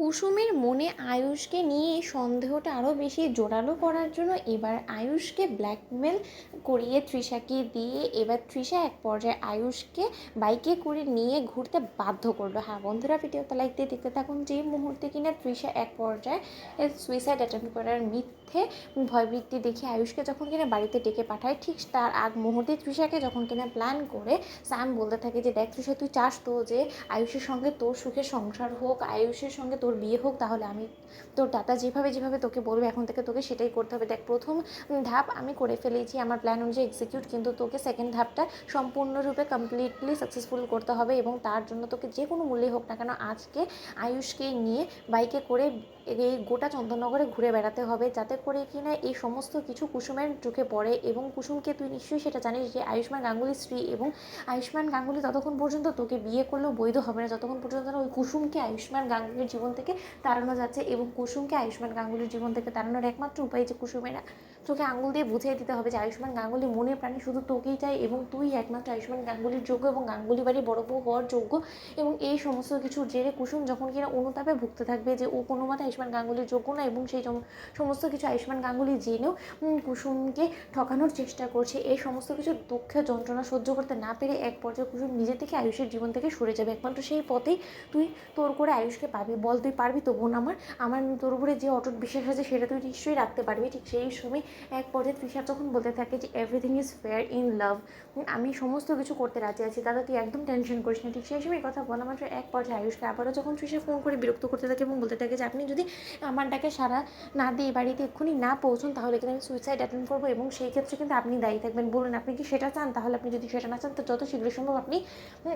কুসুমের মনে আয়ুষকে নিয়ে সন্দেহটা আরও বেশি জোরালো করার জন্য এবার আয়ুষকে ব্ল্যাকমেল করিয়ে তৃষাকে দিয়ে এবার তৃষা এক পর্যায়ে আয়ুষকে বাইকে করে নিয়ে ঘুরতে বাধ্য করলো। হ্যাঁ বন্ধুরা, ভিডিওটা লাইক দিয়ে দেখতে থাকুন। যে মুহূর্তে কিনা তৃষা এক পর্যায়ে সুইসাইড অ্যাটেম্প করার মিথ্যে ভয়বৃত্তি দেখে আয়ুষকে যখন কিনা বাড়িতে ডেকে পাঠায়, ঠিক তার আগ মুহূর্তে তৃষাকে যখন কিনা প্ল্যান করে স্যাম বলতে থাকে যে দেখ তৃষা, তুই চাস তো যে আয়ুষের সঙ্গে তোর সুখের সংসার হোক, আয়ুষের সঙ্গে তোর বিয়ে হোক, তাহলে আমি তোর দাদা যেভাবে যেভাবে তোকে বলবে এখন থেকে তোকে সেটাই করতে হবে। দেখ প্রথম ধাপ আমি করে ফেলেছি আমার প্ল্যান অনুযায়ী এক্সিকিউট, কিন্তু তোকে সেকেন্ড ধাপটা সম্পূর্ণরূপে কমপ্লিটলি সাকসেসফুল করতে হবে এবং তার জন্য তোকে যে কোনো মূল্যে হোক না কেন আজকে আয়ুষকে নিয়ে বাইকে করে এই গোটা চন্দননগরে ঘুরে বেড়াতে হবে, যাতে করে কিনা এই সমস্ত কিছু কুসুমের চোখে পড়ে। এবং কুসুমকে তুই নিশ্চয়ই সেটা জানিস যে আয়ুষ্মান গাঙ্গুলির স্ত্রী, এবং আয়ুষ্মান গাঙ্গুলি ততক্ষণ পর্যন্ত তোকে বিয়ে করলেও বৈধ হবে না যতক্ষণ পর্যন্ত না ওই কুসুমকে আয়ুষ্মান গাঙ্গুলির জীবন থেকে তাড়ানো যাচ্ছে। এবং কুসুমকে আয়ুষ্মান গাঙ্গুলির জীবন থেকে তাড়ানোর একমাত্র উপায় যে কুসুমের চোখে আঙুল দিয়ে বুঝিয়ে দিতে হবে যে আয়ুষ্মান গাঙ্গুলি মনে প্রাণী শুধু তোকেই চাই এবং তুই একমাত্র আয়ুষ্মান গাঙ্গুলির যোগ্য এবং গাঙ্গুলি বাড়ির বড় বউ হওয়ার যোগ্য। এবং এই সমস্ত কিছুর জেরে কুসুম যখন কিনা অনুতাপে ভুগতে থাকবে যে ও কোনো মতে আয়ুষ্মান গাঙ্গুলির যোগ্য না, এবং সেই সমস্ত কিছু আয়ুষ্মান গাঙ্গুলি জেনেও কুসুমকে ঠকানোর চেষ্টা করছে, এই সমস্ত কিছু দুঃখের যন্ত্রণা সহ্য করতে না পেরে এক পর্যায়ে কুসুম নিজে থেকে আয়ুষের জীবন থেকে সরে যাবে। একমাত্র সেই পথেই তুই তোর করে আয়ুষকে পাবি। বল তুই পারবি তো বোন আমার? আমার তোর উপরে যে অটুট বিশ্বাস আছে সেটা তুই নিশ্চয়ই রাখতে পারবি। ঠিক সেই সময় এক পর্যায়ে তৃষা যখন বলতে থাকে যে everything is fair in love, আমি সমস্ত কিছু করতে রাজি আছি দাদা, তুই একদম টেনশন করিস না। ঠিক সেই সময় কথা বলা মাত্র এক পর্যায়ে আয়ুষকে আবারও যখন তৃষা ফোন করে বিরক্ত করতে থাকে এবং বলতে থাকে যে আপনি যদি আমার ডাকে সারা না দিয়ে বাড়িতে এক্ষুনি না পৌঁছন তাহলে কিন্তু আমি সুইসাইড অ্যাটেম্প করবো এবং সেই ক্ষেত্রে কিন্তু আপনি দায়ী থাকবেন। বলুন আপনি কি সেটা চান? তাহলে আপনি যদি সেটা না চান তো যত শীঘ্র সম্ভব আপনি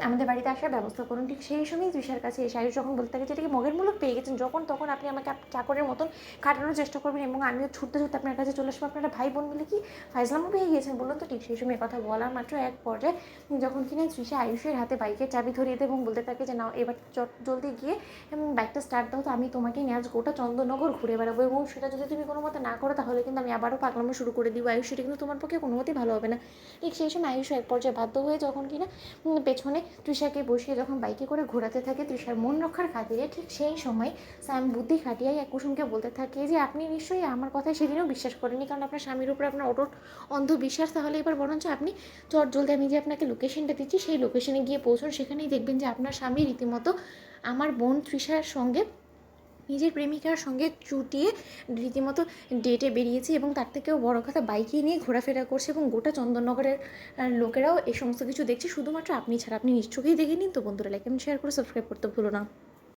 আমাদের বাড়িতে আসার ব্যবস্থা করুন। ঠিক সেই সময় তৃষার কাছে এসে আয়ুষ যখন বলতে থাকে যে এটাকে মগের মূলক পেয়ে গেছেন, যখন তখন আপনি আমাকে চাকরের মতন খাটানোর চেষ্টা করবেন এবং আমিও ছুটতে ছুটতে আপনার কাছে চলে আসবো, আপনারা ভাই বোন মিলে কি ফাইজলামও পেয়ে গিয়েছেন বলুন তো? ঠিক সেই সময় কথা বলা মাত্র এক পর্যায়ে যখন কিনা তৃষা আয়ুষের হাতে বাইকের চাবি ধরিয়ে দেয় এবং বলতে থাকে যে নাও এবার জলদি গিয়ে বাইকটা স্টার্ট দাও, তো আমি তোমাকে নিয়ে আজ গোটা চন্দননগর ঘুরে বেড়াবো এবং সেটা যদি তুমি কোনো মতে না করো তাহলে কিন্তু আমি আবারও পাগলামো শুরু করে দিব। আয়ুষ সেটা কিন্তু তোমার পক্ষে কোনো মতেই ভালো হবে না। ঠিক সেই সময় আয়ুষ এক পর্যায়ে বাধ্য হয়ে যখন কিনা পেছনে তৃষাকে বসিয়ে যখন বাইকে করে ঘোরাতে থাকে তৃষার মন রক্ষার খাতিরে, ঠিক সেই সময় স্যাম বুদ্ধি খাটিয়ে এক কুসুমকে বলতে থাকে যে আপনি নিশ্চয়ই আমার কথায় সেদিনও বিশ্বাস করেননি, কারণ আপনার স্বামীর উপরে আপনার অটুট অন্ধবিশ্বাস। তাহলে এবার বরঞ্চ আপনি জলদি আমি যে আপনাকে লোকেশনটা দিচ্ছি সেই লোকেশনে গিয়ে পৌঁছুন, সেখানেই দেখবেন যে আপনার স্বামী রীতিমতো আমার বোন তৃষার সঙ্গে নিজের প্রেমিকার সঙ্গে চুটিয়ে রীতিমতো ডেটে বেরিয়েছে এবং তার থেকেও বড় কথা বাইকে নিয়ে ঘোরাফেরা করছে এবং গোটা চন্দননগরের লোকেরাও এই সমস্ত কিছু দেখছে শুধুমাত্র আপনি ছাড়া। আপনি নিশ্চয়ই দেখে নিন। তো বন্ধুরা লাইক এবং শেয়ার করে সাবস্ক্রাইব করতে ভুলো না।